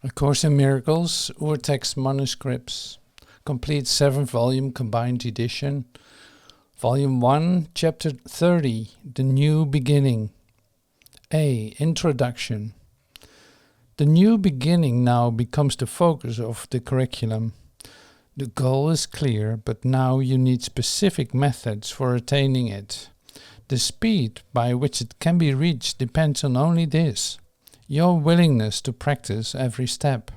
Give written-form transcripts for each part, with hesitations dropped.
A Course in Miracles, Urtext manuscripts, complete 7-volume combined edition, Volume 1, Chapter 30, The New Beginning. A. Introduction. The new beginning now becomes the focus of the curriculum. The goal is clear, but now you need specific methods for attaining it. The speed by which it can be reached depends on only this: your willingness to practice every step.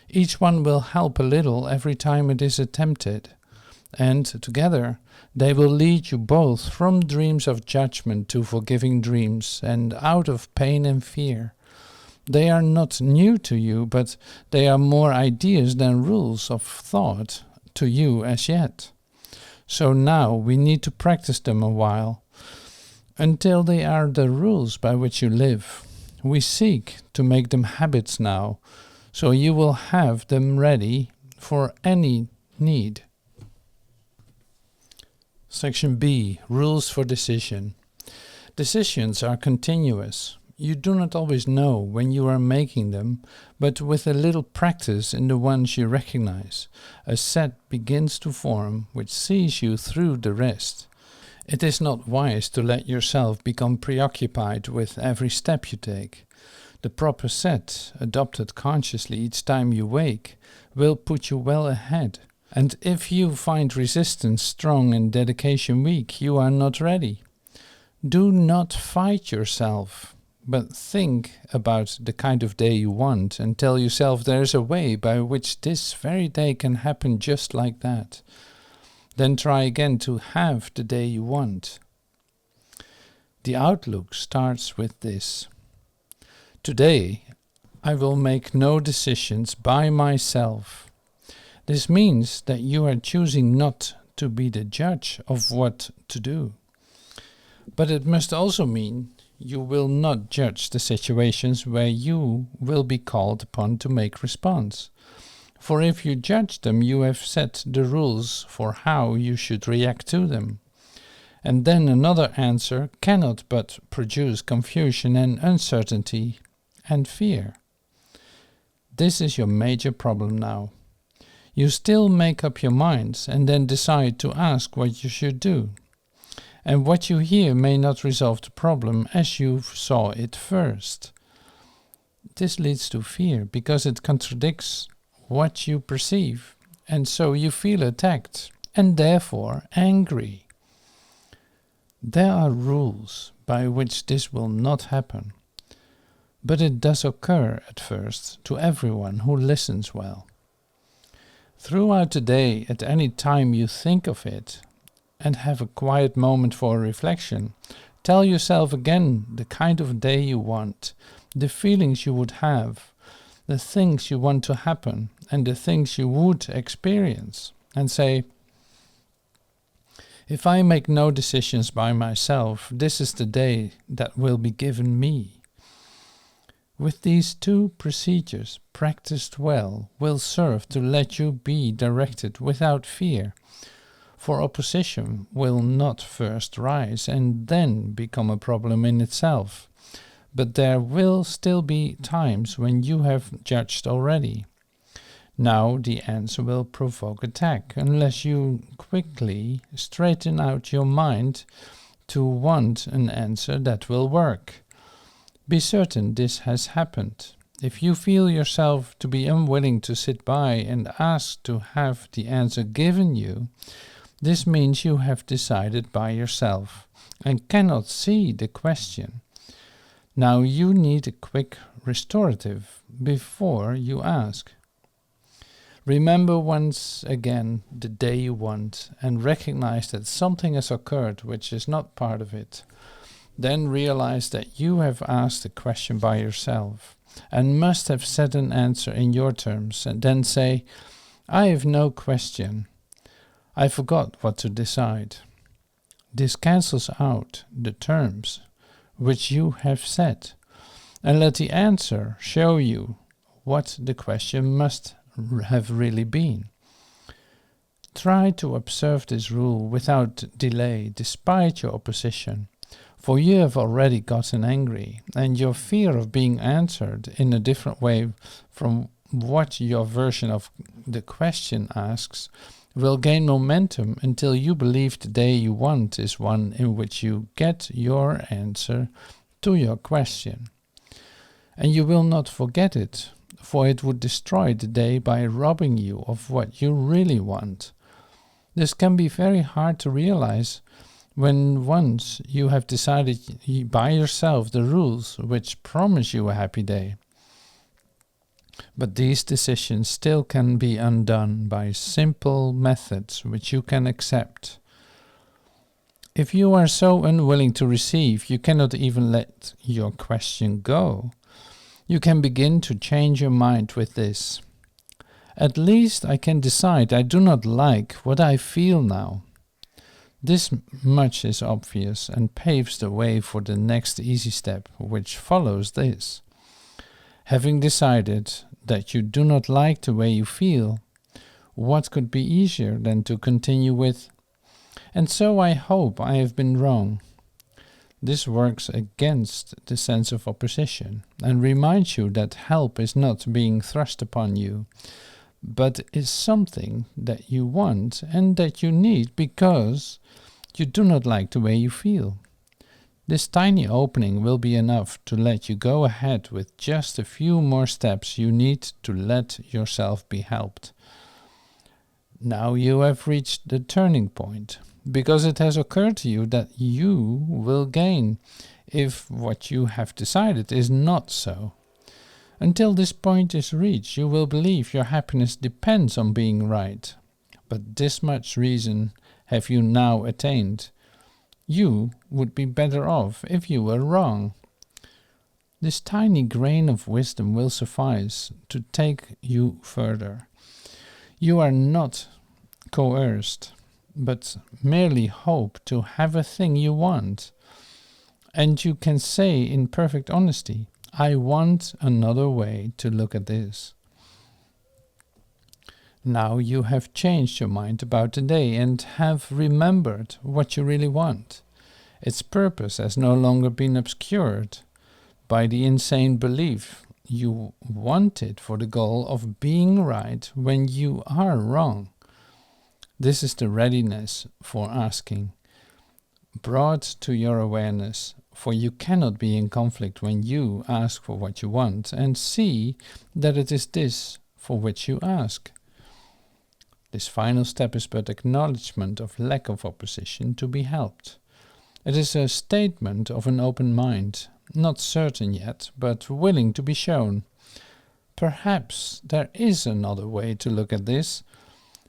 Each one will help a little every time it is attempted, and together they will lead you both from dreams of judgment to forgiving dreams and out of pain and fear. They are not new to you, but they are more ideas than rules of thought to you as yet. So now we need to practice them a while, until they are the rules by which you live. We seek to make them habits now, so you will have them ready for any need. Section B. Rules for decision. Decisions are continuous. You do not always know when you are making them, but with a little practice in the ones you recognize, a set begins to form which sees you through the rest. It is not wise to let yourself become preoccupied with every step you take. The proper set, adopted consciously each time you wake, will put you well ahead. And if you find resistance strong and dedication weak, you are not ready. Do not fight yourself, but think about the kind of day you want and tell yourself there is a way by which this very day can happen just like that. Then try again to have the day you want. The outlook starts with this: today I will make no decisions by myself. This means that you are choosing not to be the judge of what to do. But it must also mean you will not judge the situations where you will be called upon to make response. For if you judge them, you have set the rules for how you should react to them. And then another answer cannot but produce confusion and uncertainty and fear. This is your major problem now. You still make up your minds and then decide to ask what you should do. And what you hear may not resolve the problem as you saw it first. This leads to fear because it contradicts what you perceive, and so you feel attacked and therefore angry. There are rules by which this will not happen, but it does occur at first to everyone who listens well. Throughout the day, at any time you think of it and have a quiet moment for reflection, tell yourself again the kind of day you want, the feelings you would have, the things you want to happen, and the things you would experience, and say, if I make no decisions by myself, this is the day that will be given me. With these two procedures, practiced well, will serve to let you be directed without fear, for opposition will not first rise and then become a problem in itself. But there will still be times when you have judged already. Now the answer will provoke attack, unless you quickly straighten out your mind to want an answer that will work. Be certain this has happened. If you feel yourself to be unwilling to sit by and ask to have the answer given you, this means you have decided by yourself and cannot see the question. Now you need a quick restorative before you ask. Remember once again the day you want and recognize that something has occurred which is not part of it. Then realize that you have asked the question by yourself and must have set an answer in your terms, and then say, I have no question. I forgot what to decide. This cancels out the terms which you have set, and let the answer show you what the question must have really been. Try to observe this rule without delay, despite your opposition. For you have already gotten angry, and your fear of being answered in a different way from what your version of the question asks will gain momentum until you believe the day you want is one in which you get your answer to your question. And you will not forget it, for it would destroy the day by robbing you of what you really want. This can be very hard to realize when once you have decided by yourself the rules which promise you a happy day. But these decisions still can be undone by simple methods which you can accept. If you are so unwilling to receive, you cannot even let your question go. You can begin to change your mind with this. At least I can decide I do not like what I feel now. This much is obvious and paves the way for the next easy step, which follows this. Having decided that you do not like the way you feel, what could be easier than to continue with, "And so I hope I have been wrong"? This works against the sense of opposition and reminds you that help is not being thrust upon you, but is something that you want and that you need because you do not like the way you feel. This tiny opening will be enough to let you go ahead with just a few more steps you need to let yourself be helped. Now you have reached the turning point, because it has occurred to you that you will gain if what you have decided is not so. Until this point is reached, you will believe your happiness depends on being right. But this much reason have you now attained. You would be better off if you were wrong. This tiny grain of wisdom will suffice to take you further. You are not coerced, but merely hope to have a thing you want. And you can say in perfect honesty, "I want another way to look at this." Now you have changed your mind about the day and have remembered what you really want. Its purpose has no longer been obscured by the insane belief you want it for the goal of being right when you are wrong. This is the readiness for asking, brought to your awareness, for you cannot be in conflict when you ask for what you want and see that it is this for which you ask. This final step is but acknowledgement of lack of opposition to be helped. It is a statement of an open mind, not certain yet, but willing to be shown. Perhaps there is another way to look at this.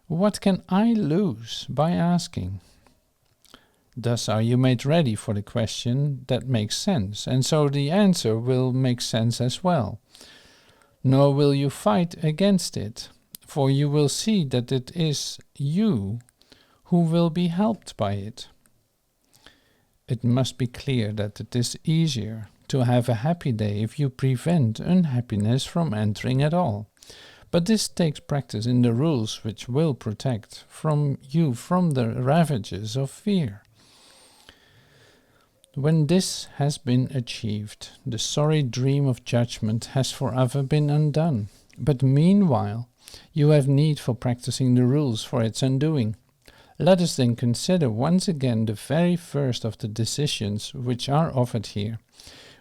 What can I lose by asking? Thus are you made ready for the question that makes sense, and so the answer will make sense as well. Nor will you fight against it, for you will see that it is you who will be helped by it. It must be clear that it is easier to have a happy day if you prevent unhappiness from entering at all. But this takes practice in the rules which will protect you from the ravages of fear. When this has been achieved, the sorry dream of judgment has forever been undone. But meanwhile, you have need for practicing the rules for its undoing. Let us then consider once again the very first of the decisions which are offered here.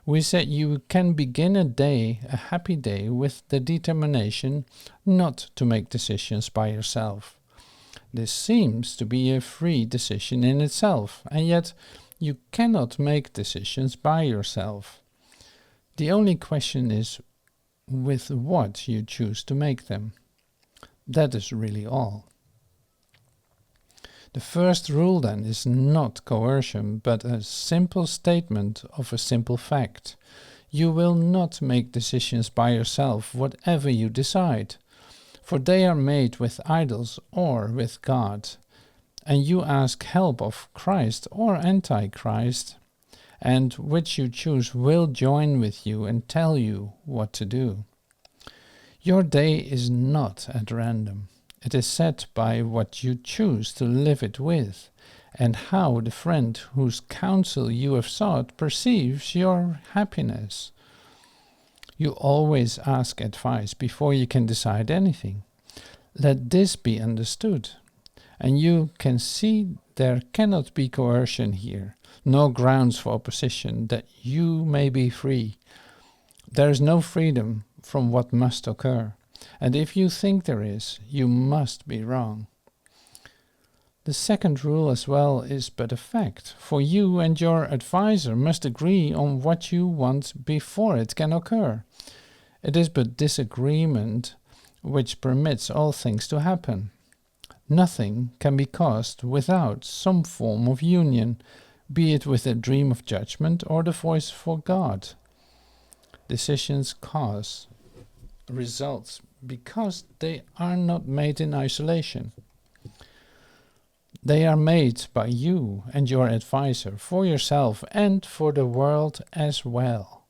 We said you can begin a happy day, with the determination not to make decisions by yourself. This seems to be a free decision in itself, and yet you cannot make decisions by yourself. The only question is with what you choose to make them. That is really all. The first rule then is not coercion, but a simple statement of a simple fact. You will not make decisions by yourself, whatever you decide, for they are made with idols or with God, and you ask help of Christ or Antichrist, and which you choose will join with you and tell you what to do. Your day is not at random. It is set by what you choose to live it with, and how the friend whose counsel you have sought perceives your happiness. You always ask advice before you can decide anything. Let this be understood, and you can see there cannot be coercion here, no grounds for opposition, that you may be free. There is no freedom from what must occur, and if you think there is, you must be wrong. The second rule as well is but a fact, for you and your advisor must agree on what you want before it can occur. It is but disagreement which permits all things to happen. Nothing can be caused without some form of union, be it with a dream of judgment or the voice for God. Decisions cause results because they are not made in isolation. They are made by you and your advisor, for yourself and for the world as well.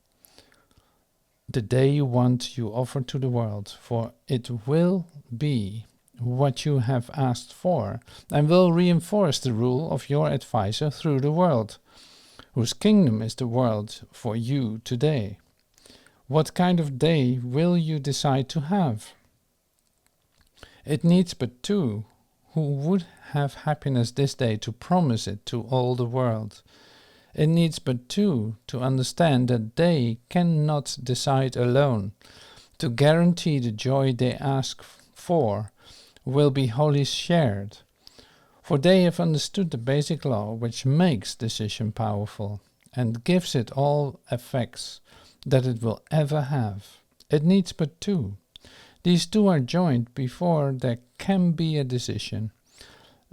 The day you want, you offer to the world, for it will be what you have asked for, and will reinforce the rule of your advisor through the world, whose kingdom is the world for you today. What kind of day will you decide to have? It needs but two who would have happiness this day to promise it to all the world. It needs but two to understand that they cannot decide alone, to guarantee the joy they ask for will be wholly shared, for they have understood the basic law which makes decision powerful and gives it all effects that it will ever have. It needs but two. These two are joined before there can be a decision.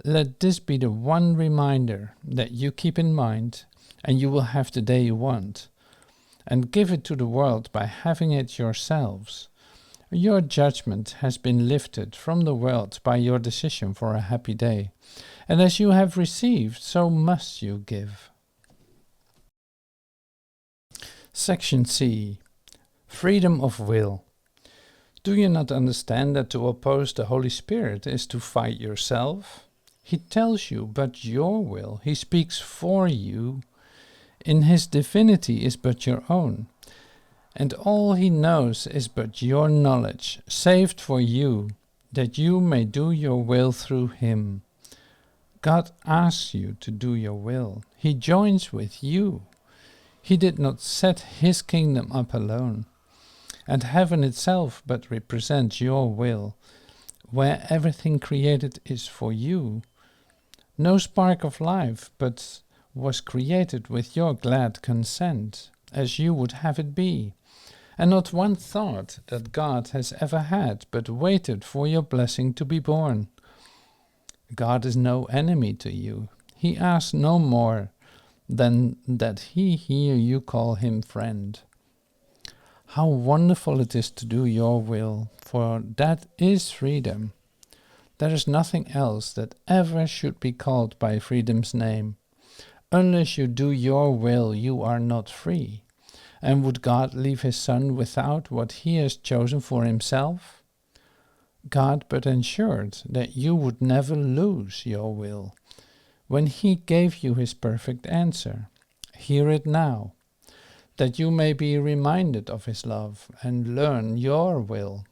Let this be the one reminder that you keep in mind, and you will have the day you want, and give it to the world by having it yourselves. Your judgment has been lifted from the world by your decision for a happy day, and as you have received, so must you give. Section C. Freedom of will. Do you not understand that to oppose the Holy Spirit is to fight yourself? He tells you but your will. He speaks for you. In his divinity is but your own. And all he knows is but your knowledge, saved for you, that you may do your will through him. God asks you to do your will. He joins with you. He did not set his kingdom up alone. And heaven itself but represents your will, where everything created is for you. No spark of life but was created with your glad consent, as you would have it be, and not one thought that God has ever had but waited for your blessing to be born. God is no enemy to you. He asks no more than that he hear you call him friend. How wonderful it is to do your will, for that is freedom. There is nothing else that ever should be called by freedom's name. Unless you do your will, you are not free. And would God leave his Son without what he has chosen for himself? God but ensured that you would never lose your will. When he gave you his perfect answer, hear it now, that you may be reminded of his love and learn your will.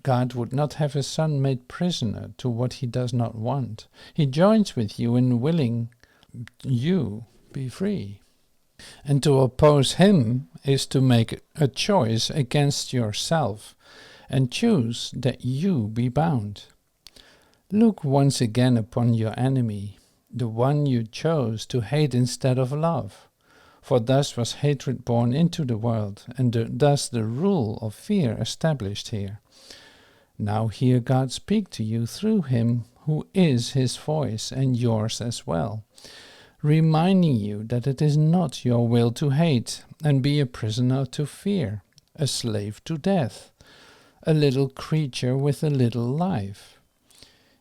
God would not have his Son made prisoner to what he does not want. He joins with you in willing you be free. And to oppose him is to make a choice against yourself and choose that you be bound. Look once again upon your enemy, the one you chose to hate instead of love. For thus was hatred born into the world, and thus the rule of fear established here. Now hear God speak to you through him who is his voice and yours as well, reminding you that it is not your will to hate and be a prisoner to fear, a slave to death, a little creature with a little life.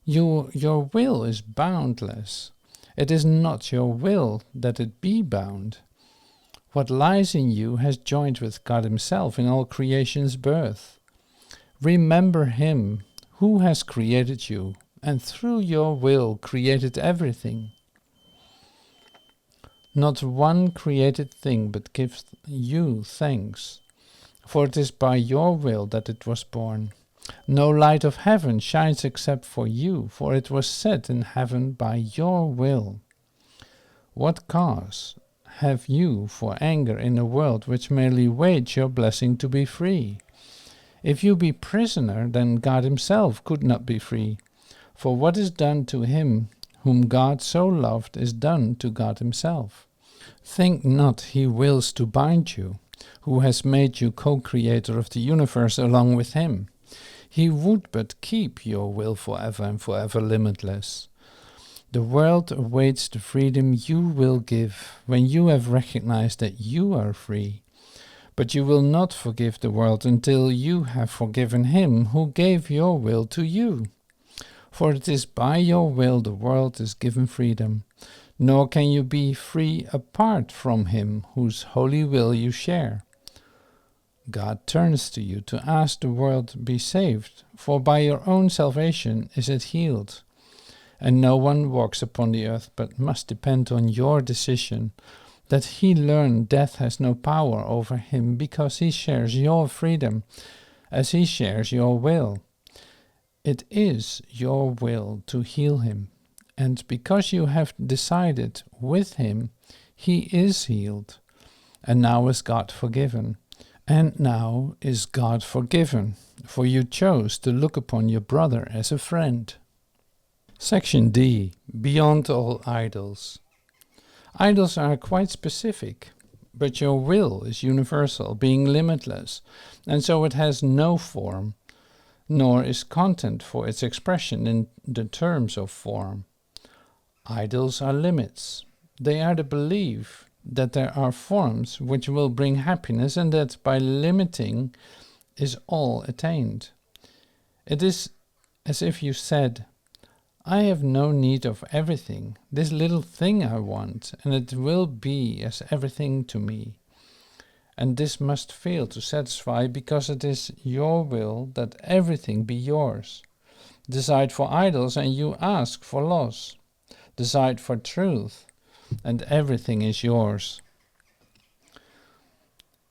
Your will is boundless. It is not your will that it be bound. What lies in you has joined with God himself in all creation's birth. Remember him who has created you, and through your will created everything. Not one created thing but gives you thanks, for it is by your will that it was born. No light of heaven shines except for you, for it was set in heaven by your will. What cause have you for anger in a world which merely waits your blessing to be free? If you be prisoner, then God himself could not be free. For what is done to him whom God so loved is done to God himself. Think not he wills to bind you, who has made you co-creator of the universe along with him. He would but keep your will forever and forever limitless. The world awaits the freedom you will give when you have recognized that you are free. But you will not forgive the world until you have forgiven him who gave your will to you. For it is by your will the world is given freedom, nor can you be free apart from him whose holy will you share. God turns to you to ask the world be saved, for by your own salvation is it healed. And no one walks upon the earth but must depend on your decision, that he learn death has no power over him because he shares your freedom, as he shares your will. It is your will to heal him, and because you have decided with him, he is healed, and now is God forgiven. And now is God forgiven, for you chose to look upon your brother as a friend. Section D. Beyond all idols. Idols are quite specific, but your will is universal, being limitless, and so it has no form, nor is content for its expression in the terms of form. Idols are limits. They are the belief that there are forms which will bring happiness and that by limiting is all attained. It is as if you said, I have no need of everything, this little thing I want, and it will be as everything to me. And this must fail to satisfy because it is your will that everything be yours. Decide for idols and you ask for loss. Decide for truth and everything is yours.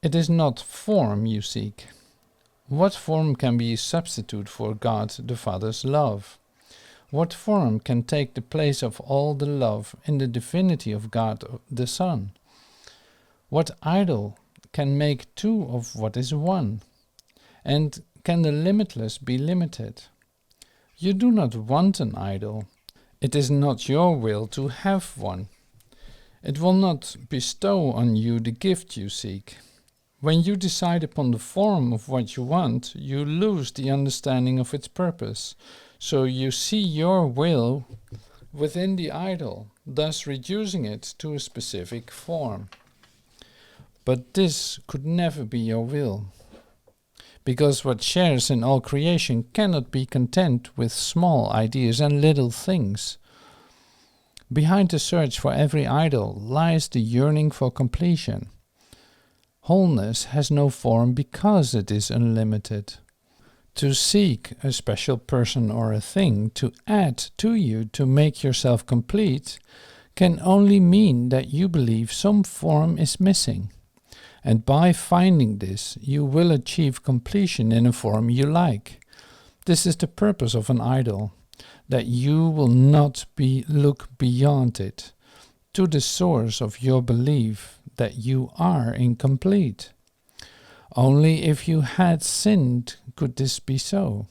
It is not form you seek. What form can be a substitute for God the Father's love? What form can take the place of all the love in the divinity of God the Son? What idol can make two of what is one? And can the limitless be limited? You do not want an idol. It is not your will to have one. It will not bestow on you the gift you seek. When you decide upon the form of what you want, you lose the understanding of its purpose. So you see your will within the idol, thus reducing it to a specific form. But this could never be your will, because what shares in all creation cannot be content with small ideas and little things. Behind the search for every idol lies the yearning for completion. Wholeness has no form because it is unlimited. To seek a special person or a thing to add to you to make yourself complete can only mean that you believe some form is missing. And by finding this, you will achieve completion in a form you like. This is the purpose of an idol, that you will not look beyond it, to the source of your belief that you are incomplete. Only if you had sinned could this be so.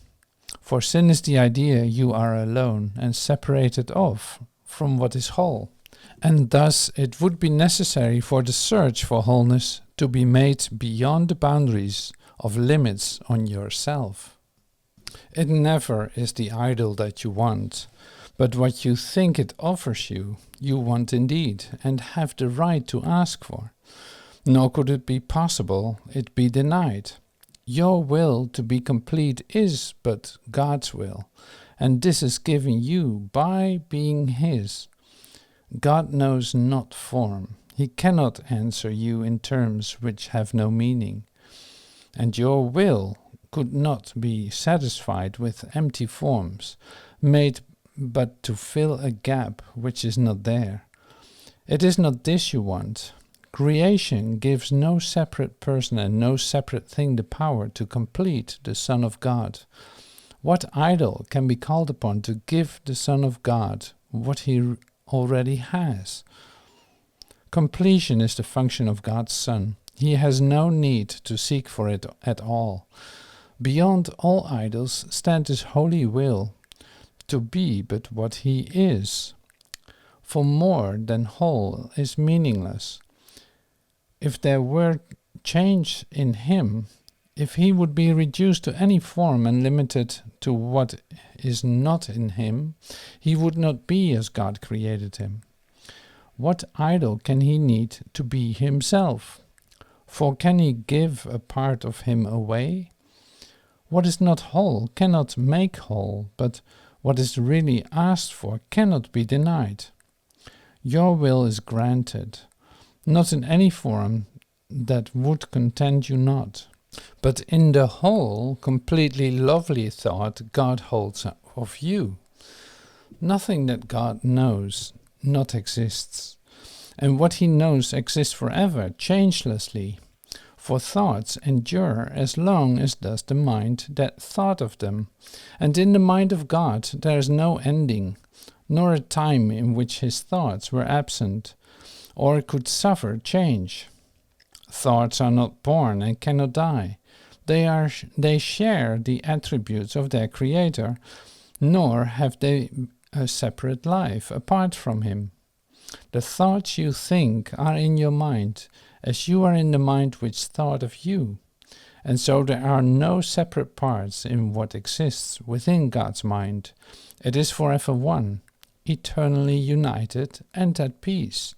For sin is the idea you are alone and separated off from what is whole. And thus it would be necessary for the search for wholeness to be made beyond the boundaries of limits on yourself. It never is the idol that you want, but what you think it offers you, you want indeed, and have the right to ask for. Nor could it be possible it be denied. Your will to be complete is but God's will, and this is given you by being His. God knows not form. He cannot answer you in terms which have no meaning. And your will could not be satisfied with empty forms, made but to fill a gap which is not there. It is not this you want. Creation gives no separate person and no separate thing the power to complete the Son of God. What idol can be called upon to give the Son of God what he already has? Completion is the function of God's Son. He has no need to seek for it at all. Beyond all idols stands his holy will, to be but what he is. For more than whole is meaningless. If there were change in him, if he would be reduced to any form and limited to what is not in him, he would not be as God created him. What idol can he need to be himself? For can he give a part of him away? What is not whole cannot make whole, but what is really asked for cannot be denied. Your will is granted, not in any form that would content you not, but in the whole, completely lovely thought God holds of you. Nothing that God knows not exists, and what he knows exists forever, changelessly. For thoughts endure as long as does the mind that thought of them, and in the mind of God there is no ending, nor a time in which his thoughts were absent, or could suffer change. Thoughts are not born and cannot die. They share the attributes of their Creator, nor have they a separate life apart from him. The thoughts you think are in your mind, as you are in the mind which thought of you. And so there are no separate parts in what exists within God's mind. It is forever one, eternally united and at peace.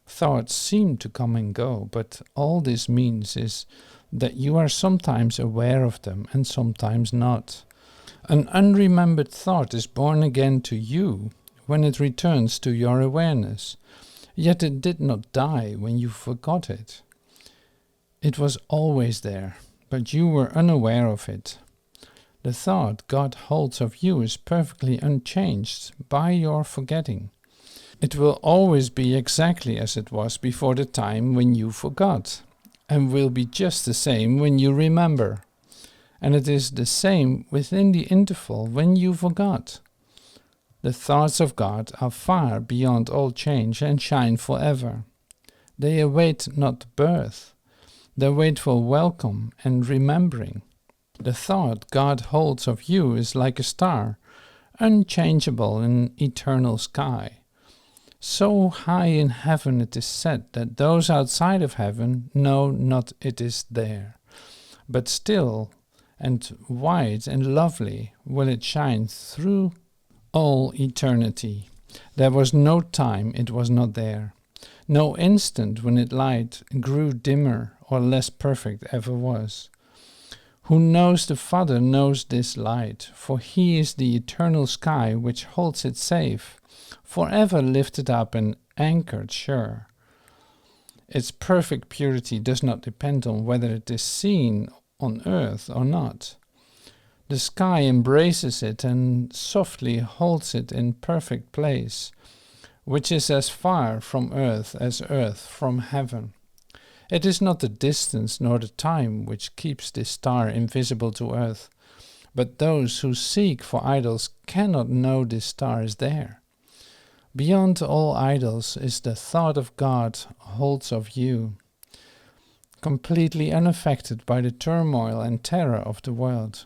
Thoughts seem to come and go, but all this means is that you are sometimes aware of them and sometimes not. An unremembered thought is born again to you when it returns to your awareness, yet it did not die when you forgot it. It was always there, but you were unaware of it. The thought God holds of you is perfectly unchanged by your forgetting. It will always be exactly as it was before the time when you forgot, and will be just the same when you remember. And it is the same within the interval when you forgot. The thoughts of God are far beyond all change and shine forever. They await not birth. They wait for welcome and remembering. The thought God holds of you is like a star, unchangeable in an eternal sky. So high in heaven it is set that those outside of heaven know not it is there. But still and wide and lovely will it shine through all eternity. There was no time it was not there, no instant when its light grew dimmer or less perfect ever was. Who knows the Father knows this light, for he is the eternal sky which holds it safe, forever lifted up and anchored sure. Its perfect purity does not depend on whether it is seen on earth or not. The sky embraces it and softly holds it in perfect place, which is as far from earth as earth from heaven. It is not the distance nor the time which keeps this star invisible to earth, but those who seek for idols cannot know this star is there. Beyond all idols is the thought of God holds of you, completely unaffected by the turmoil and terror of the world.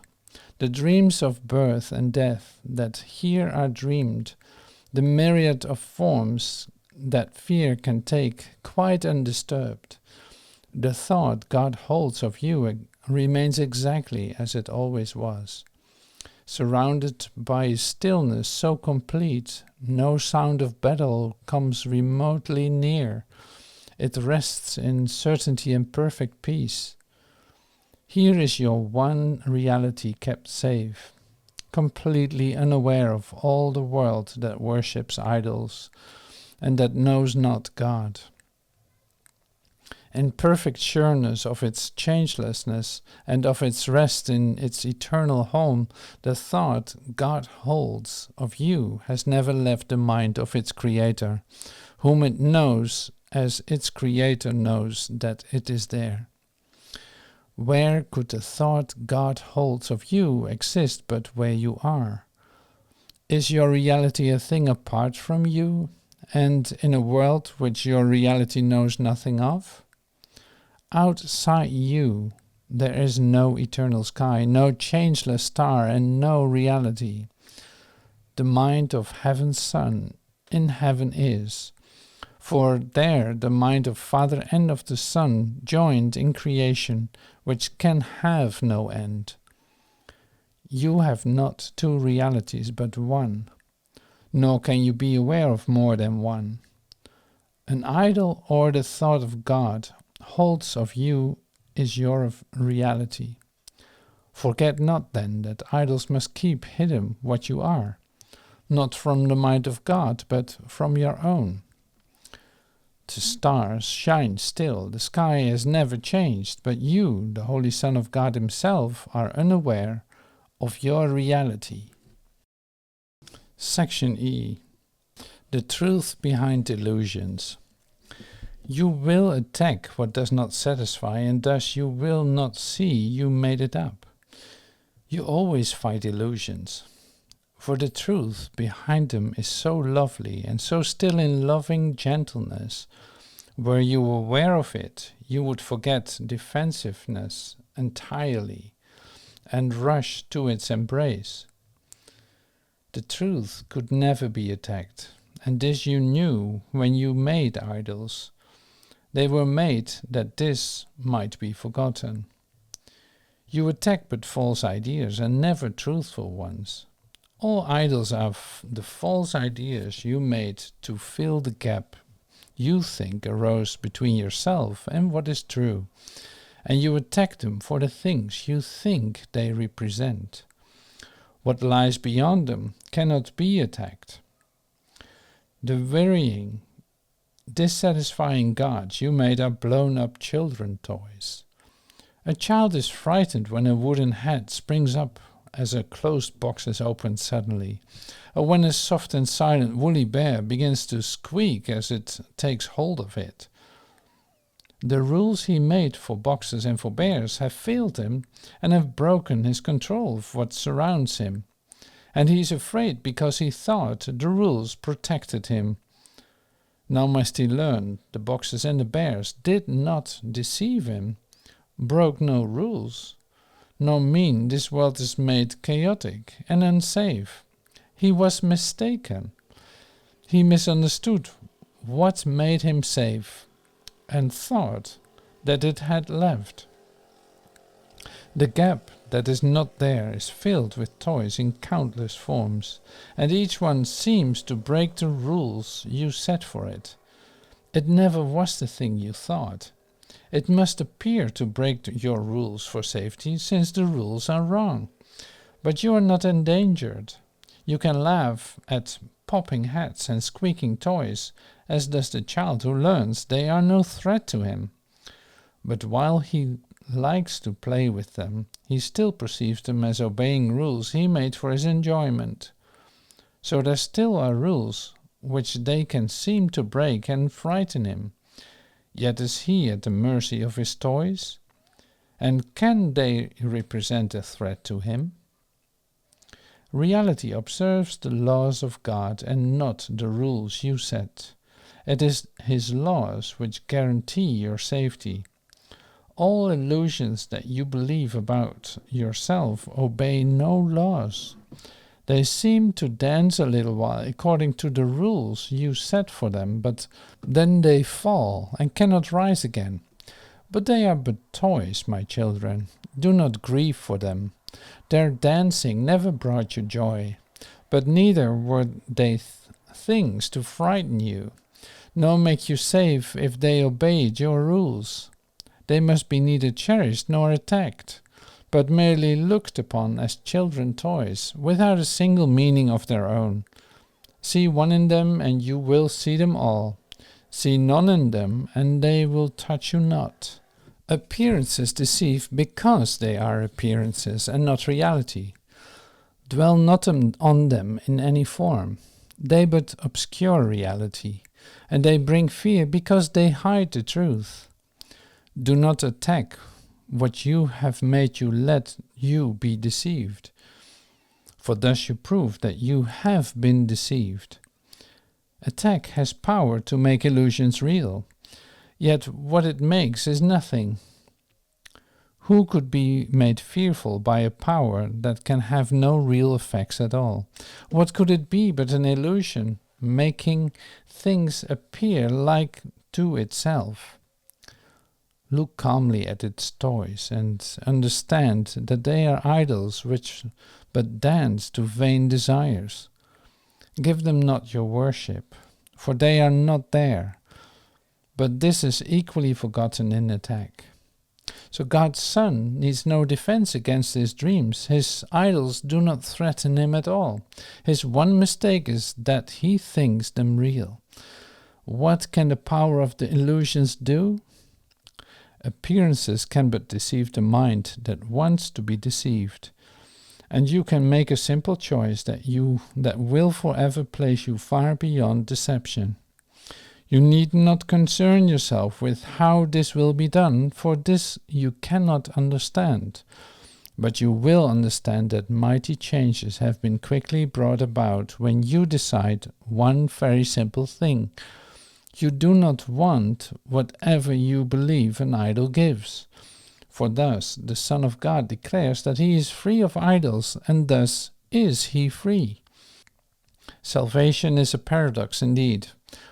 The dreams of birth and death that here are dreamed, the myriad of forms that fear can take, quite undisturbed. The thought God holds of you remains exactly as it always was. Surrounded by a stillness so complete, no sound of battle comes remotely near. It rests in certainty and perfect peace. Here is your one reality kept safe, completely unaware of all the world that worships idols and that knows not God. In perfect sureness of its changelessness and of its rest in its eternal home, the thought God holds of you has never left the mind of its Creator, whom it knows as its Creator knows that it is there. Where could the thought God holds of you exist but where you are? Is your reality a thing apart from you, and in a world which your reality knows nothing of? Outside you, there is no eternal sky, no changeless star, and no reality. The mind of heaven's Son in heaven is, for there the mind of Father and of the Son joined in creation, which can have no end. You have not two realities but one, nor can you be aware of more than one. An idol or the thought of God holds of you is your reality. Forget not then that idols must keep hidden what you are, not from the mind of God, but from your own. The stars shine still, the sky has never changed, but you, the Holy Son of God Himself, are unaware of your reality. Section E. The truth behind illusions. You will attack what does not satisfy, and thus you will not see you made it up. You always fight illusions, for the truth behind them is so lovely and so still in loving gentleness. Were you aware of it, you would forget defensiveness entirely and rush to its embrace. The truth could never be attacked, and this you knew when you made idols. They were made that this might be forgotten. You attack but false ideas and never truthful ones. All idols are the false ideas you made to fill the gap you think arose between yourself and what is true, and you attack them for the things you think they represent. What lies beyond them cannot be attacked. The wearying, dissatisfying gods you made are blown-up children toys. A child is frightened when a wooden head springs up as a closed box is opened suddenly, or when a soft and silent woolly bear begins to squeak as it takes hold of it. The rules he made for boxes and for bears have failed him and have broken his control of what surrounds him, and he is afraid because he thought the rules protected him. Now must he learn the boxes and the bears did not deceive him, broke no rules, nor mean this world is made chaotic and unsafe. He was mistaken. He misunderstood what made him safe, and thought that it had left. The gap that is not there is filled with toys in countless forms, and each one seems to break the rules you set for it. It never was the thing you thought. It must appear to break your rules for safety, since the rules are wrong. But you are not endangered. You can laugh at popping heads and squeaking toys, as does the child who learns they are no threat to him. But while he likes to play with them, he still perceives them as obeying rules he made for his enjoyment. So there still are rules which they can seem to break and frighten him. Yet is he at the mercy of his toys? And can they represent a threat to him? Reality observes the laws of God and not the rules you set. It is His laws which guarantee your safety. All illusions that you believe about yourself obey no laws. They seem to dance a little while according to the rules you set for them, but then they fall and cannot rise again. But they are but toys, my children. Do not grieve for them. Their dancing never brought you joy, but neither were they things to frighten you, nor make you safe if they obeyed your rules. They must be neither cherished nor attacked, but merely looked upon as children toys, without a single meaning of their own. See one in them and you will see them all. See none in them, and they will touch you not. Appearances deceive because they are appearances and not reality. Dwell not on them in any form. They but obscure reality, and they bring fear because they hide the truth. Do not attack what you have made you let you be deceived, for thus you prove that you have been deceived. Attack has power to make illusions real, yet what it makes is nothing. Who could be made fearful by a power that can have no real effects at all? What could it be but an illusion, making things appear like to itself? Look calmly at its toys, and understand that they are idols which but dance to vain desires. Give them not your worship, for they are not there, but this is equally forgotten in attack. So God's Son needs no defense against his dreams. His idols do not threaten him at all. His one mistake is that he thinks them real. What can the power of the illusions do? Appearances can but deceive the mind that wants to be deceived. And you can make a simple choice that will forever place you far beyond deception. You need not concern yourself with how this will be done, for this you cannot understand. But you will understand that mighty changes have been quickly brought about when you decide one very simple thing. You do not want whatever you believe an idol gives. For thus the Son of God declares that he is free of idols, and thus is he free. Salvation is a paradox indeed.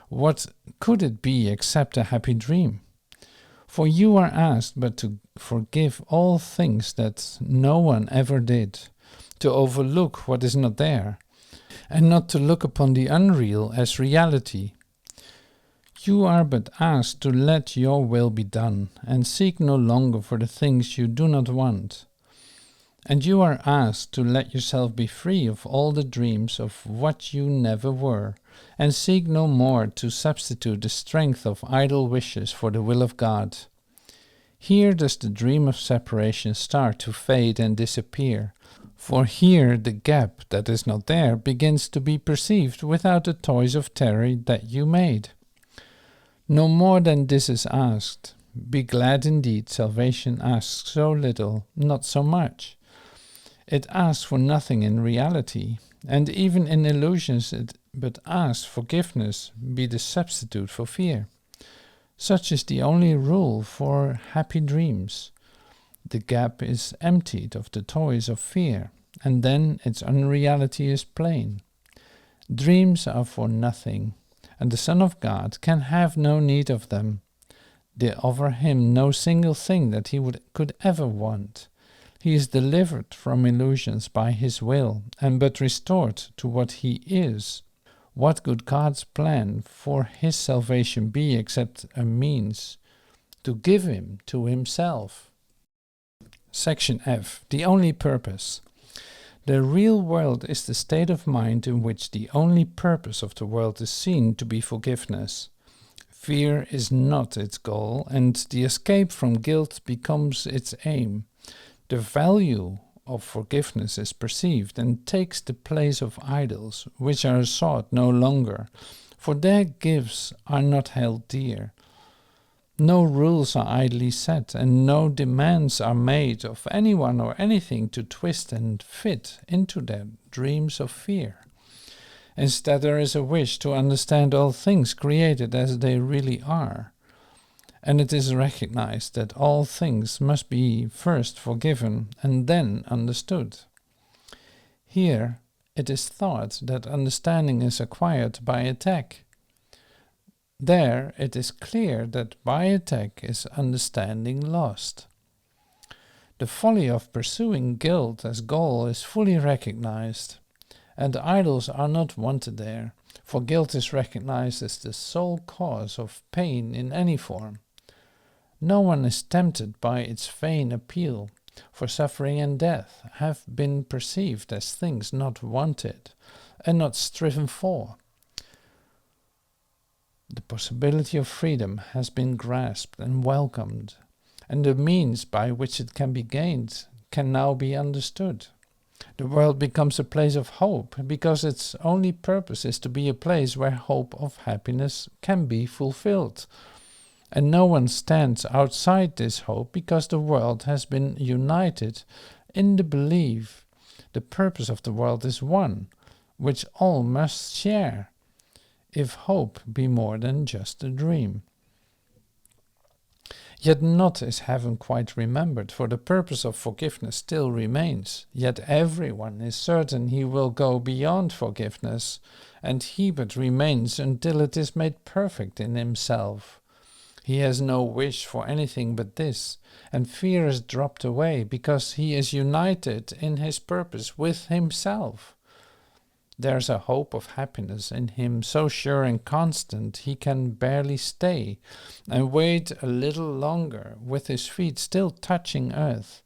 What could it be except a happy dream? For you are asked but to forgive all things that no one ever did, to overlook what is not there, and not to look upon the unreal as reality. You are but asked to let your will be done, and seek no longer for the things you do not want. And you are asked to let yourself be free of all the dreams of what you never were, and seek no more to substitute the strength of idle wishes for the will of God. Here does the dream of separation start to fade and disappear, for here the gap that is not there begins to be perceived without the toys of terror that you made. No more than this is asked. Be glad indeed, salvation asks so little, not so much. It asks for nothing in reality, and even in illusions it but asks forgiveness be the substitute for fear. Such is the only rule for happy dreams. The gap is emptied of the toys of fear, and then its unreality is plain. Dreams are for nothing, and the Son of God can have no need of them. They offer him no single thing that he could ever want. He is delivered from illusions by his will, and but restored to what he is. What could God's plan for his salvation be except a means to give him to himself? Section F. The only purpose. The real world is the state of mind in which the only purpose of the world is seen to be forgiveness. Fear is not its goal, and the escape from guilt becomes its aim. The value of forgiveness is perceived and takes the place of idols, which are sought no longer, for their gifts are not held dear. No rules are idly set, and no demands are made of anyone or anything to twist and fit into their dreams of fear. Instead, there is a wish to understand all things created as they really are, and it is recognized that all things must be first forgiven and then understood. Here, it is thought that understanding is acquired by attack. There, it is clear that by attack is understanding lost. The folly of pursuing guilt as goal is fully recognized, and idols are not wanted there, for guilt is recognized as the sole cause of pain in any form. No one is tempted by its vain appeal, for suffering and death have been perceived as things not wanted and not striven for. The possibility of freedom has been grasped and welcomed, and the means by which it can be gained can now be understood. The world becomes a place of hope because its only purpose is to be a place where hope of happiness can be fulfilled. And no one stands outside this hope because the world has been united in the belief the purpose of the world is one, which all must share, if hope be more than just a dream. Yet not is heaven quite remembered, for the purpose of forgiveness still remains. Yet everyone is certain he will go beyond forgiveness, and he but remains until it is made perfect in himself. He has no wish for anything but this, and fear is dropped away, because he is united in his purpose with himself. There's a hope of happiness in him so sure and constant he can barely stay, and wait a little longer with his feet still touching earth.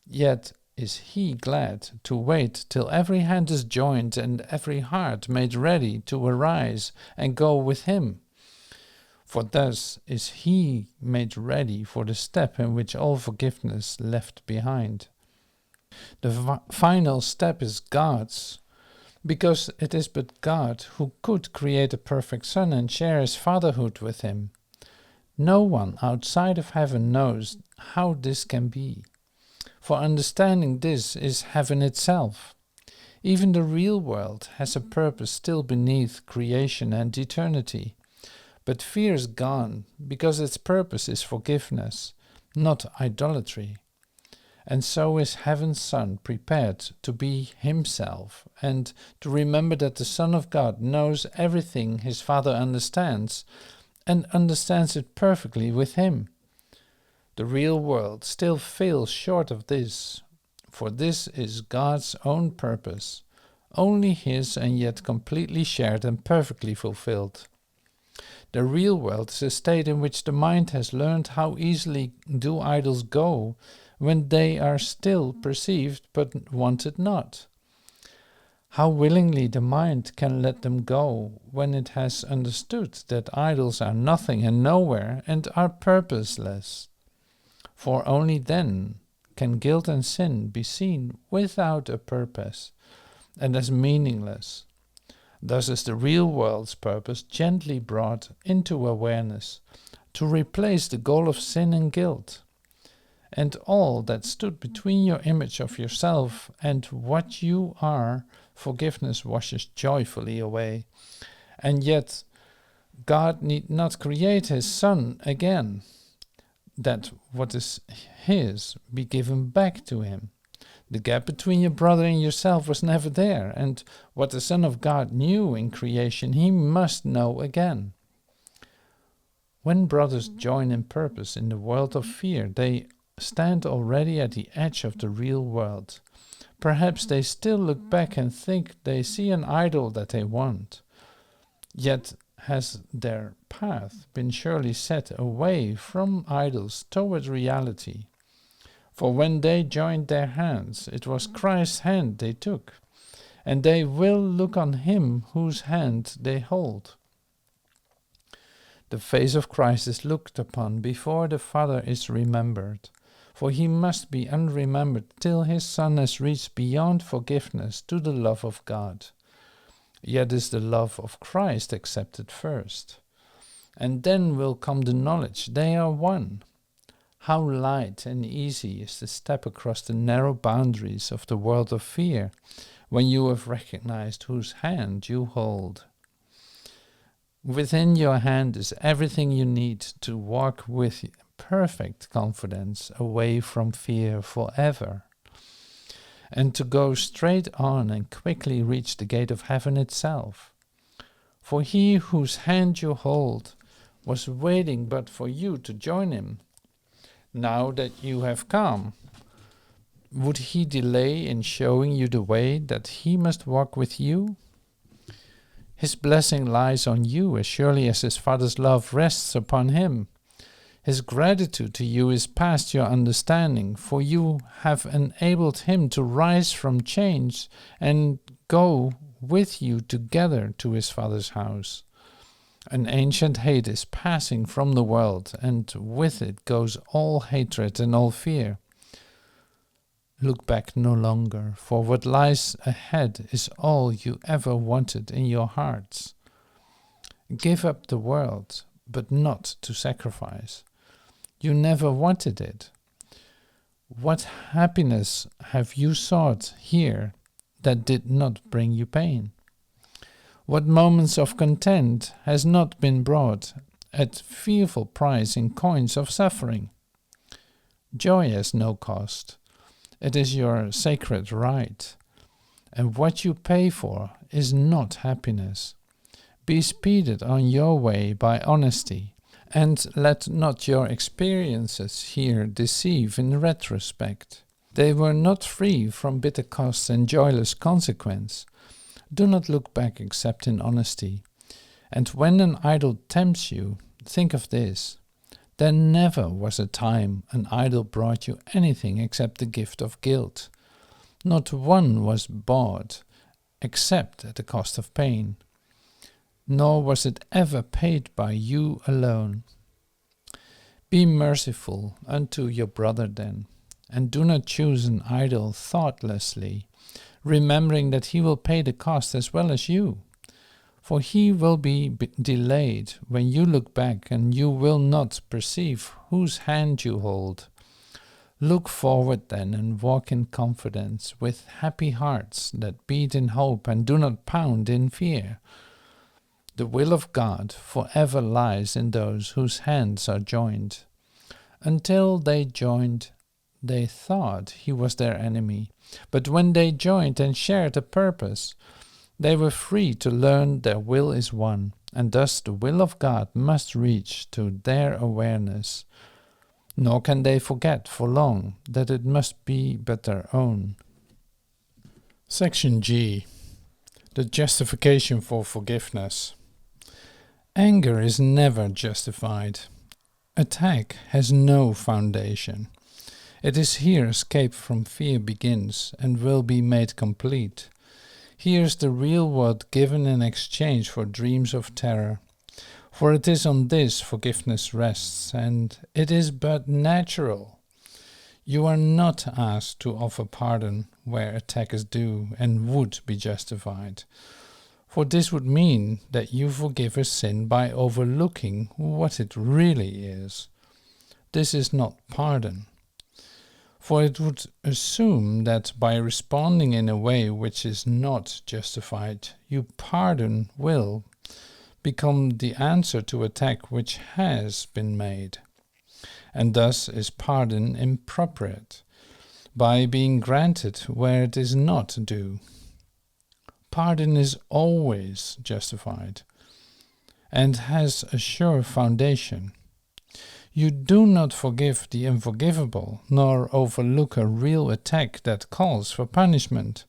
Yet is he glad to wait till every hand is joined and every heart made ready to arise and go with him. For thus is he made ready for the step in which all forgiveness left behind. The final step is God's, because it is but God who could create a perfect Son and share his fatherhood with him. No one outside of heaven knows how this can be. For understanding this is heaven itself. Even the real world has a purpose still beneath creation and eternity. But fear is gone, because its purpose is forgiveness, not idolatry. And so is heaven's Son prepared to be himself, and to remember that the Son of God knows everything his Father understands, and understands it perfectly with him. The real world still fails short of this, for this is God's own purpose, only his and yet completely shared and perfectly fulfilled. The real world is a state in which the mind has learned how easily do idols go when they are still perceived but wanted not. How willingly the mind can let them go when it has understood that idols are nothing and nowhere and are purposeless. For only then can guilt and sin be seen without a purpose and as meaningless. Thus is the real world's purpose gently brought into awareness, to replace the goal of sin and guilt. And all that stood between your image of yourself and what you are, forgiveness washes joyfully away. And yet God need not create his Son again, that what is his be given back to him. The gap between your brother and yourself was never there, and what the Son of God knew in creation he must know again. When brothers join in purpose in the world of fear, they stand already at the edge of the real world. Perhaps they still look back and think they see an idol that they want. Yet has their path been surely set away from idols toward reality. For when they joined their hands, it was Christ's hand they took, and they will look on him whose hand they hold. The face of Christ is looked upon before the Father is remembered, for he must be unremembered till his Son has reached beyond forgiveness to the love of God. Yet is the love of Christ accepted first, and then will come the knowledge they are one. How light and easy is the step across the narrow boundaries of the world of fear, when you have recognized whose hand you hold. Within your hand is everything you need to walk with perfect confidence away from fear forever, and to go straight on and quickly reach the gate of heaven itself. For he whose hand you hold was waiting but for you to join him. Now that you have come, would he delay in showing you the way that he must walk with you? His blessing lies on you as surely as his Father's love rests upon him. His gratitude to you is past your understanding, for you have enabled him to rise from chains and go with you together to his Father's house. An ancient hate is passing from the world, and with it goes all hatred and all fear. Look back no longer, for what lies ahead is all you ever wanted in your hearts. Give up the world, but not to sacrifice. You never wanted it. What happiness have you sought here that did not bring you pain? What moments of content has not been brought at fearful price in coins of suffering? Joy has no cost. It is your sacred right. And what you pay for is not happiness. Be speeded on your way by honesty, and let not your experiences here deceive in retrospect. They were not free from bitter costs and joyless consequence. Do not look back except in honesty. And when an idol tempts you, think of this. There never was a time an idol brought you anything except the gift of guilt. Not one was bought except at the cost of pain. Nor was it ever paid by you alone. Be merciful unto your brother then, and do not choose an idol thoughtlessly, remembering that he will pay the cost as well as you. For he will be delayed when you look back, and you will not perceive whose hand you hold. Look forward then, and walk in confidence, with happy hearts that beat in hope and do not pound in fear. The will of God forever lies in those whose hands are joined. Until they joined, they thought he was their enemy. But when they joined and shared a purpose, they were free to learn their will is one, and thus the will of God must reach to their awareness. Nor can they forget for long that it must be but their own. Section G. The justification for forgiveness. Anger is never justified. Attack has no foundation. It is here escape from fear begins and will be made complete. Here is the real world given in exchange for dreams of terror. For it is on this forgiveness rests, and it is but natural. You are not asked to offer pardon where attack is due and would be justified. For this would mean that you forgive a sin by overlooking what it really is. This is not pardon. For it would assume that by responding in a way which is not justified, you will become the answer to attack which has been made. And thus is pardon impropriate, by being granted where it is not due. Pardon is always justified, and has a sure foundation. You do not forgive the unforgivable, nor overlook a real attack that calls for punishment.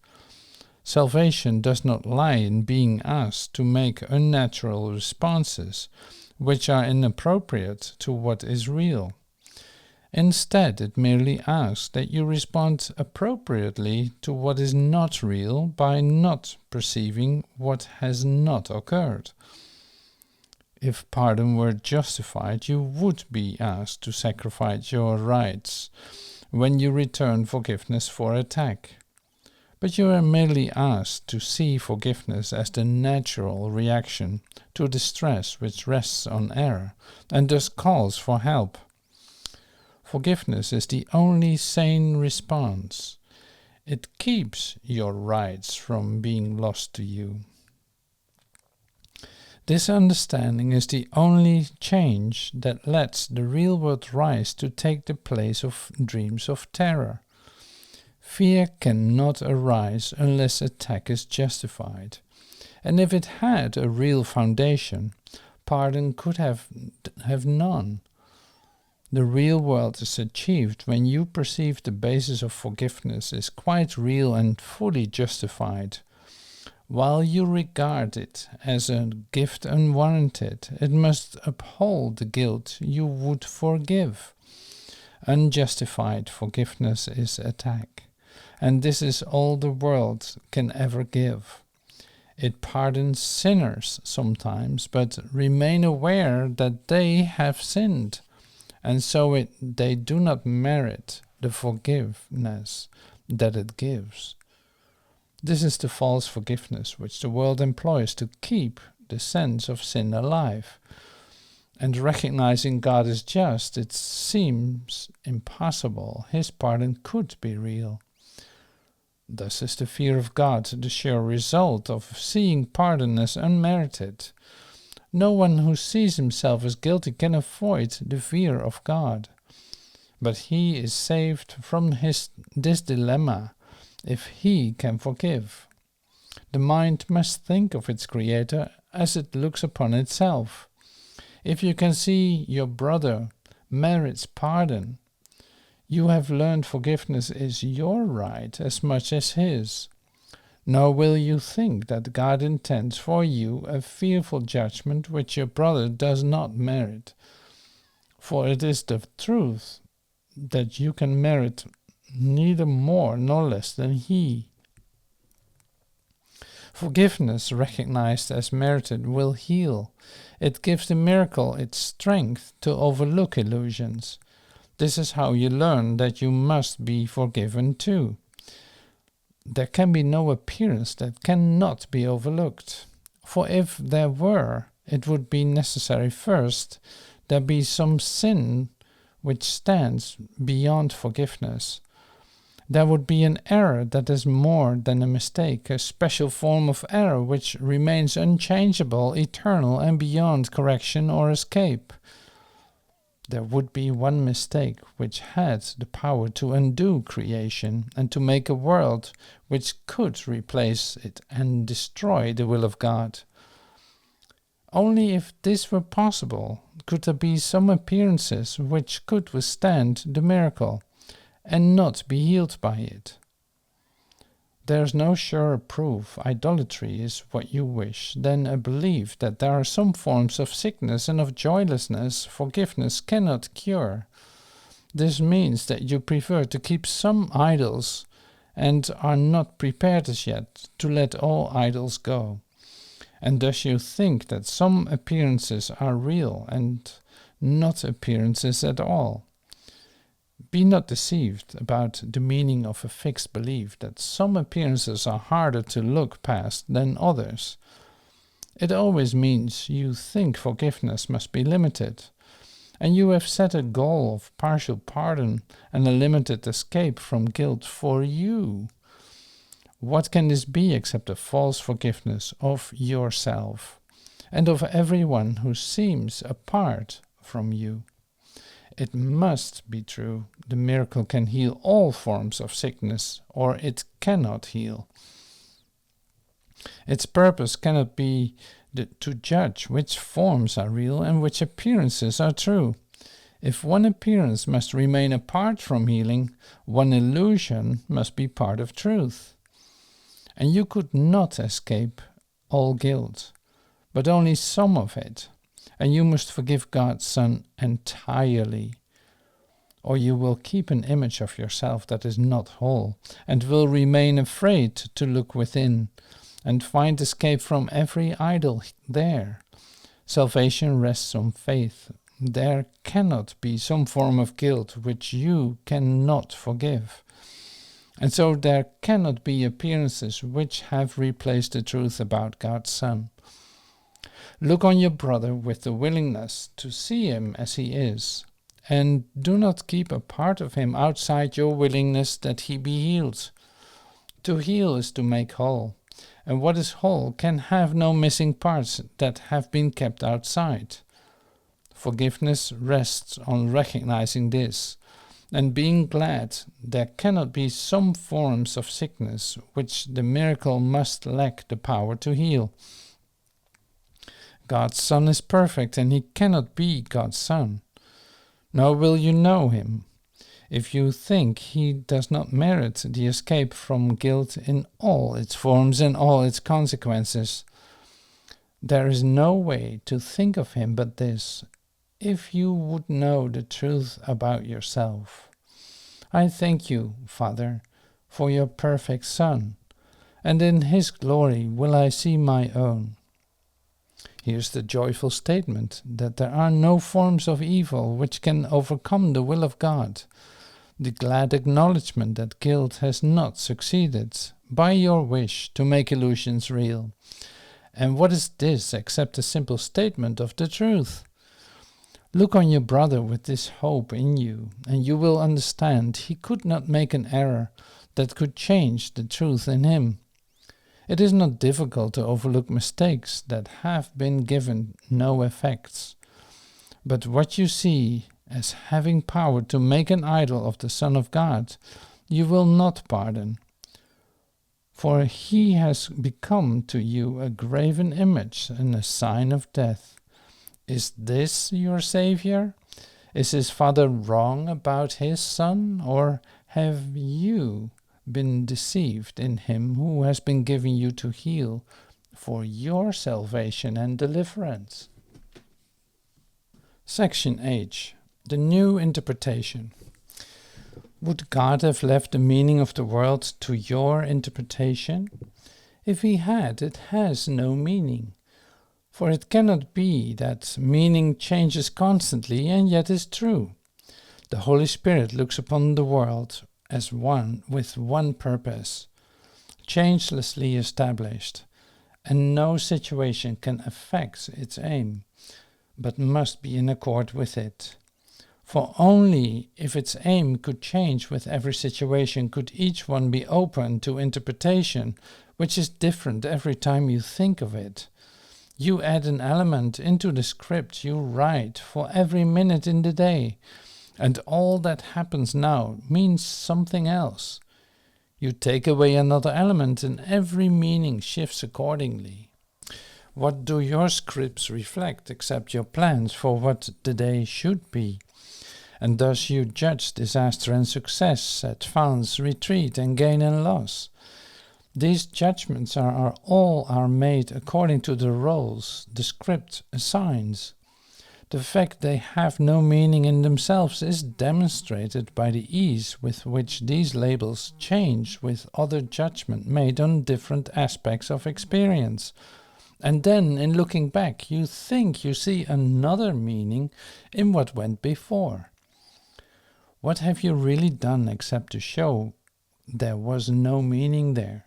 Salvation does not lie in being asked to make unnatural responses, which are inappropriate to what is real. Instead, it merely asks that you respond appropriately to what is not real by not perceiving what has not occurred. If pardon were justified, you would be asked to sacrifice your rights when you return forgiveness for attack. But you are merely asked to see forgiveness as the natural reaction to the stress which rests on error and thus calls for help. Forgiveness is the only sane response. It keeps your rights from being lost to you. This understanding is the only change that lets the real world rise to take the place of dreams of terror. Fear cannot arise unless attack is justified. And if it had a real foundation, pardon could have none. The real world is achieved when you perceive the basis of forgiveness is quite real and fully justified. While you regard it as a gift unwarranted, it must uphold the guilt you would forgive. Unjustified forgiveness is attack, and this is all the world can ever give. It pardons sinners sometimes, but remain aware that they have sinned, and so they do not merit the forgiveness that it gives. This is the false forgiveness which the world employs to keep the sense of sin alive. And recognizing God is just, it seems impossible His pardon could be real. Thus is the fear of God the sure result of seeing pardon as unmerited. No one who sees himself as guilty can avoid the fear of God. But he is saved from this dilemma if he can forgive. The mind must think of its Creator as it looks upon itself. If you can see your brother merits pardon, you have learned forgiveness is your right as much as his. Nor will you think that God intends for you a fearful judgment which your brother does not merit. For it is the truth that you can merit neither more nor less than he. Forgiveness recognized as merited will heal. It gives the miracle its strength to overlook illusions. This is how you learn that you must be forgiven too. There can be no appearance that cannot be overlooked. For if there were, it would be necessary first there be some sin which stands beyond forgiveness. There would be an error that is more than a mistake, a special form of error which remains unchangeable, eternal, and beyond correction or escape. There would be one mistake which had the power to undo creation and to make a world which could replace it and destroy the will of God. Only if this were possible could there be some appearances which could withstand the miracle and not be healed by it. There is no surer proof idolatry is what you wish than a belief that there are some forms of sickness and of joylessness forgiveness cannot cure. This means that you prefer to keep some idols and are not prepared as yet to let all idols go. And thus you think that some appearances are real and not appearances at all. Be not deceived about the meaning of a fixed belief that some appearances are harder to look past than others. It always means you think forgiveness must be limited, and you have set a goal of partial pardon and a limited escape from guilt for you. What can this be except a false forgiveness of yourself and of everyone who seems apart from you? It must be true. The miracle can heal all forms of sickness, or it cannot heal. Its purpose cannot be to judge which forms are real and which appearances are true. If one appearance must remain apart from healing, one illusion must be part of truth. And you could not escape all guilt, but only some of it. And you must forgive God's Son entirely, or you will keep an image of yourself that is not whole, and will remain afraid to look within, and find escape from every idol there. Salvation rests on faith. There cannot be some form of guilt which you cannot forgive. And so there cannot be appearances which have replaced the truth about God's Son. Look on your brother with the willingness to see him as he is, and do not keep a part of him outside your willingness that he be healed. To heal is to make whole, and what is whole can have no missing parts that have been kept outside. Forgiveness rests on recognizing this, and being glad there cannot be some forms of sickness which the miracle must lack the power to heal. God's Son is perfect, and he cannot be God's Son. Nor will you know him if you think he does not merit the escape from guilt in all its forms and all its consequences. There is no way to think of him but this, if you would know the truth about yourself. I thank you, Father, for your perfect Son, and in his glory will I see my own. Here's the joyful statement that there are no forms of evil which can overcome the will of God. The glad acknowledgement that guilt has not succeeded by your wish to make illusions real. And what is this except a simple statement of the truth? Look on your brother with this hope in you, and you will understand he could not make an error that could change the truth in him. It is not difficult to overlook mistakes that have been given no effects. But what you see as having power to make an idol of the Son of God, you will not pardon. For he has become to you a graven image and a sign of death. Is this your Savior? Is his Father wrong about his Son? Or have you been deceived in him who has been given you to heal for your salvation and deliverance? Section H. The New Interpretation. Would God have left the meaning of the world to your interpretation? If he had, it has no meaning. For it cannot be that meaning changes constantly and yet is true. The Holy Spirit looks upon the world as one with one purpose, changelessly established, and no situation can affect its aim, but must be in accord with it. For only if its aim could change with every situation could each one be open to interpretation, which is different every time you think of it. You add an element into the script you write for every minute in the day, and all that happens now means something else. You take away another element and every meaning shifts accordingly. What do your scripts reflect except your plans for what the day should be? And thus you judge disaster and success, advance, retreat, and gain and loss. These judgments are all made according to the roles the script assigns. The fact they have no meaning in themselves is demonstrated by the ease with which these labels change with other judgment made on different aspects of experience. And then, in looking back, you think you see another meaning in what went before. What have you really done except to show there was no meaning there?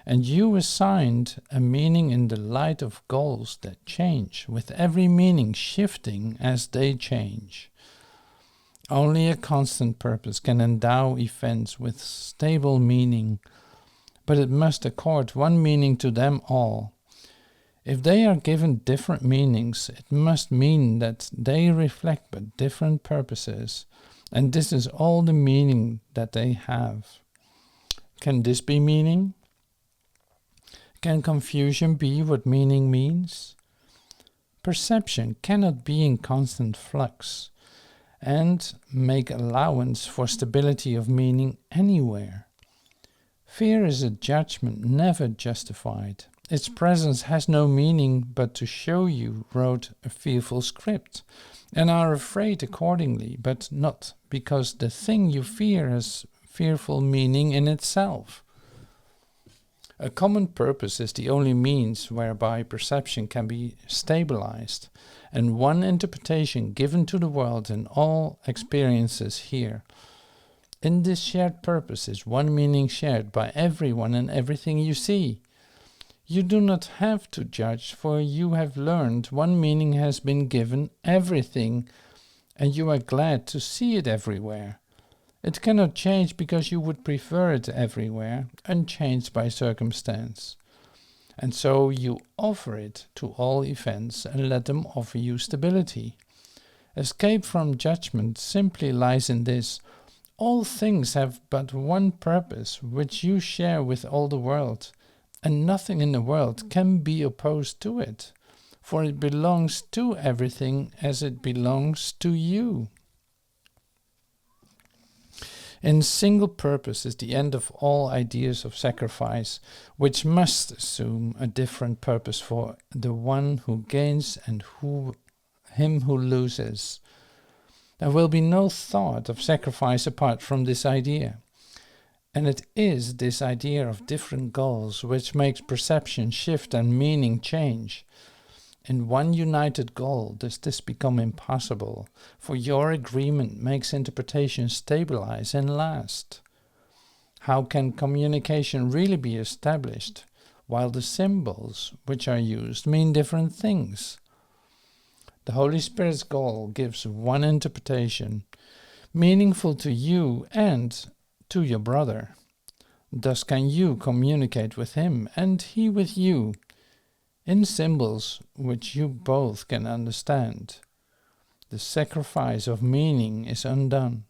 And you assigned a meaning in the light of goals that change, with every meaning shifting as they change. Only a constant purpose can endow events with stable meaning, but it must accord one meaning to them all. If they are given different meanings, it must mean that they reflect but different purposes, and this is all the meaning that they have. Can this be meaning? Can confusion be what meaning means? Perception cannot be in constant flux and make allowance for stability of meaning anywhere. Fear is a judgment never justified. Its presence has no meaning but to show you wrote a fearful script and are afraid accordingly, but not because the thing you fear has fearful meaning in itself. A common purpose is the only means whereby perception can be stabilized, and one interpretation given to the world and all experiences here. In this shared purpose is one meaning shared by everyone and everything you see. You do not have to judge, for you have learned one meaning has been given everything, and you are glad to see it everywhere. It cannot change because you would prefer it everywhere, unchanged by circumstance. And so you offer it to all events and let them offer you stability. Escape from judgment simply lies in this: all things have but one purpose, which you share with all the world, and nothing in the world can be opposed to it, for it belongs to everything as it belongs to you. In single purpose is the end of all ideas of sacrifice, which must assume a different purpose for the one who gains and him who loses. There will be no thought of sacrifice apart from this idea. And it is this idea of different goals which makes perception shift and meaning change. In one united goal does this become impossible, for your agreement makes interpretation stabilize and last. How can communication really be established while the symbols which are used mean different things? The Holy Spirit's goal gives one interpretation, meaningful to you and to your brother. Thus can you communicate with him and he with you, in symbols which you both can understand. The sacrifice of meaning is undone.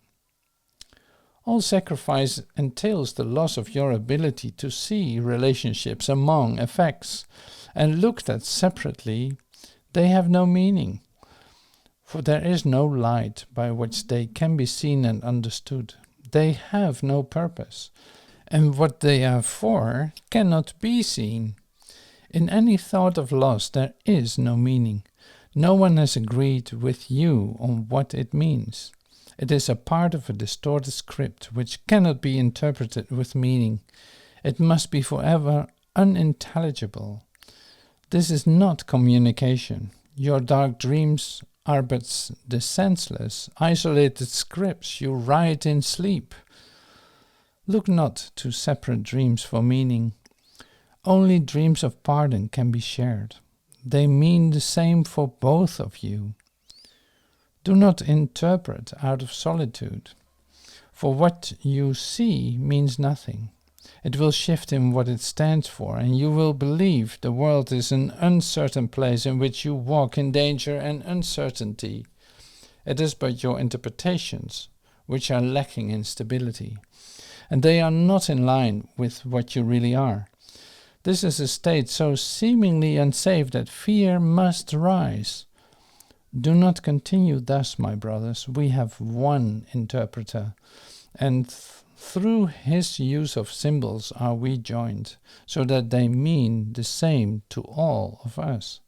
All sacrifice entails the loss of your ability to see relationships among effects, and looked at separately, they have no meaning, for there is no light by which they can be seen and understood. They have no purpose, and what they are for cannot be seen. In any thought of loss there is no meaning. No one has agreed with you on what it means. It is a part of a distorted script which cannot be interpreted with meaning. It must be forever unintelligible. This is not communication. Your dark dreams are but the senseless, isolated scripts you write in sleep. Look not to separate dreams for meaning. Only dreams of pardon can be shared. They mean the same for both of you. Do not interpret out of solitude, for what you see means nothing. It will shift in what it stands for, and you will believe the world is an uncertain place in which you walk in danger and uncertainty. It is but your interpretations which are lacking in stability, and they are not in line with what you really are. This is a state so seemingly unsafe that fear must rise. Do not continue thus, my brothers. We have one interpreter, and through his use of symbols are we joined, so that they mean the same to all of us.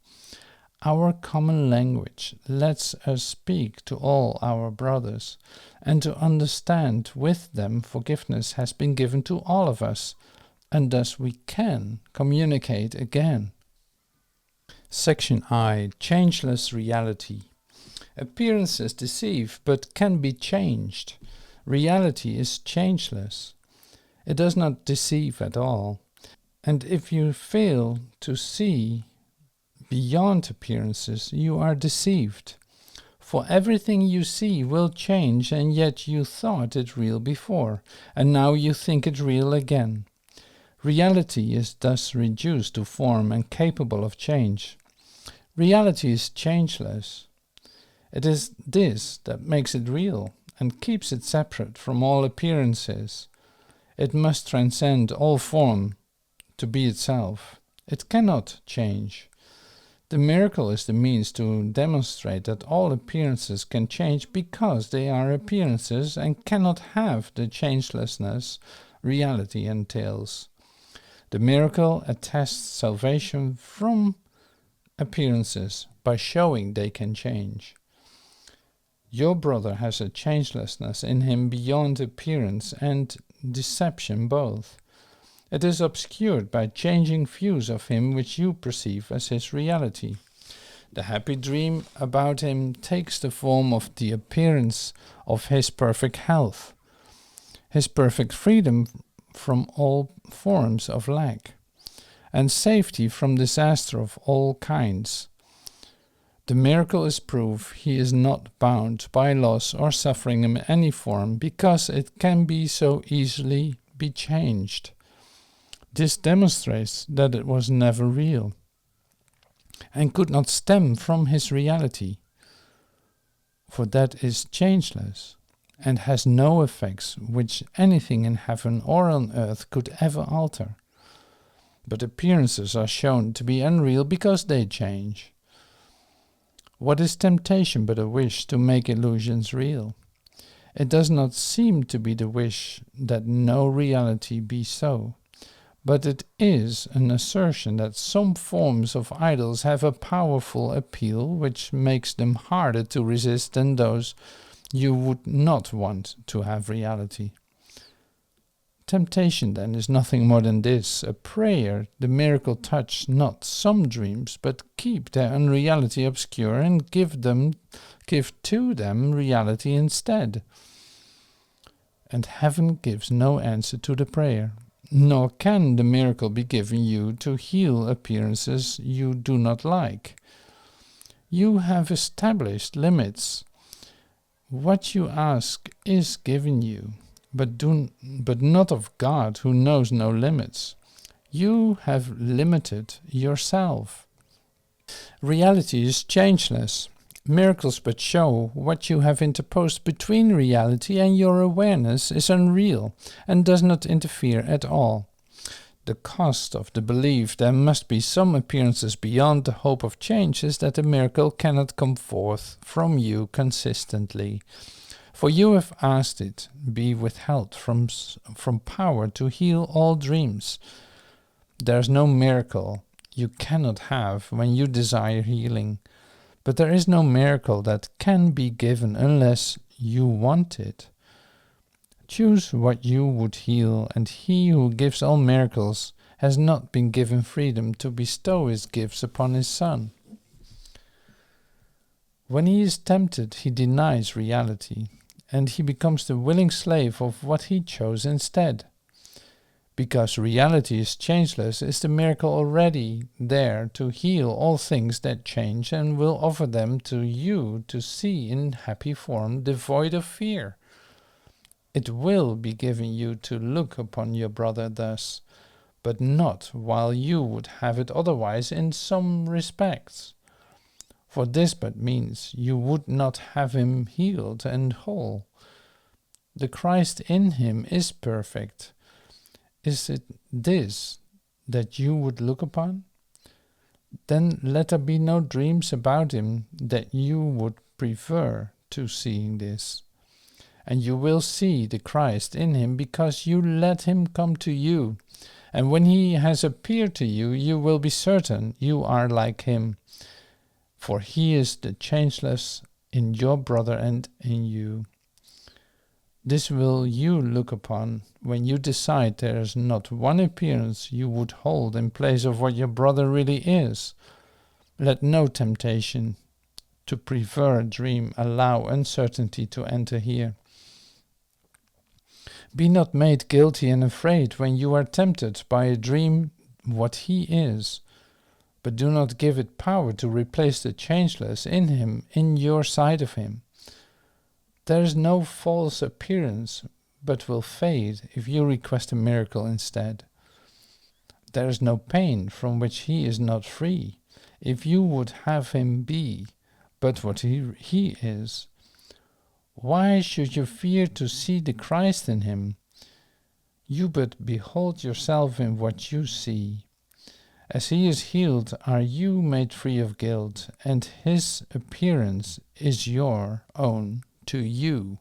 Our common language lets us speak to all our brothers, and to understand with them forgiveness has been given to all of us, and thus we can communicate again. Section I. Changeless Reality. Appearances deceive, but can be changed. Reality is changeless. It does not deceive at all. And if you fail to see beyond appearances, you are deceived. For everything you see will change, and yet you thought it real before, and now you think it real again. Reality is thus reduced to form and capable of change. Reality is changeless. It is this that makes it real and keeps it separate from all appearances. It must transcend all form to be itself. It cannot change. The miracle is the means to demonstrate that all appearances can change because they are appearances and cannot have the changelessness reality entails. The miracle attests salvation from appearances by showing they can change. Your brother has a changelessness in him beyond appearance and deception both. It is obscured by changing views of him which you perceive as his reality. The happy dream about him takes the form of the appearance of his perfect health, his perfect freedom from all forms of lack, and safety from disaster of all kinds. The miracle is proof he is not bound by loss or suffering in any form, because it can be so easily be changed. This demonstrates that it was never real, and could not stem from his reality, for that is changeless, and has no effects which anything in heaven or on earth could ever alter. But appearances are shown to be unreal because they change. What is temptation but a wish to make illusions real? It does not seem to be the wish that no reality be so, but it is an assertion that some forms of idols have a powerful appeal which makes them harder to resist than those you would not want to have reality. Temptation, then, is nothing more than this: a prayer. The miracle touch not some dreams, but keep their unreality obscure and give to them reality instead. And heaven gives no answer to the prayer, nor can the miracle be given you to heal appearances you do not like. You have established limits. What you ask is given you, but not of God, who knows no limits. You have limited yourself. Reality is changeless. Miracles but show what you have interposed between reality and your awareness is unreal and does not interfere at all. The cost of the belief there must be some appearances beyond the hope of change is that a miracle cannot come forth from you consistently. For you have asked it be withheld from power to heal all dreams. There is no miracle you cannot have when you desire healing. But there is no miracle that can be given unless you want it. Choose what you would heal, and he who gives all miracles has not been given freedom to bestow his gifts upon his Son. When he is tempted, he denies reality, and he becomes the willing slave of what he chose instead. Because reality is changeless, is the miracle already there to heal all things that change and will offer them to you to see in happy form, devoid of fear. It will be given you to look upon your brother thus, but not while you would have it otherwise in some respects. For this but means you would not have him healed and whole. The Christ in him is perfect. Is it this that you would look upon? Then let there be no dreams about him that you would prefer to seeing this. And you will see the Christ in him because you let him come to you. And when he has appeared to you, you will be certain you are like him. For he is the changeless in your brother and in you. This will you look upon when you decide there is not one appearance you would hold in place of what your brother really is. Let no temptation to prefer a dream allow uncertainty to enter here. Be not made guilty and afraid when you are tempted by a dream what he is, but do not give it power to replace the changeless in him in your sight of him. There is no false appearance, but will fade if you request a miracle instead. There is no pain from which he is not free, if you would have him be, but what he is. Why should you fear to see the Christ in him? You but behold yourself in what you see. As he is healed, are you made free of guilt, and his appearance is your own to you.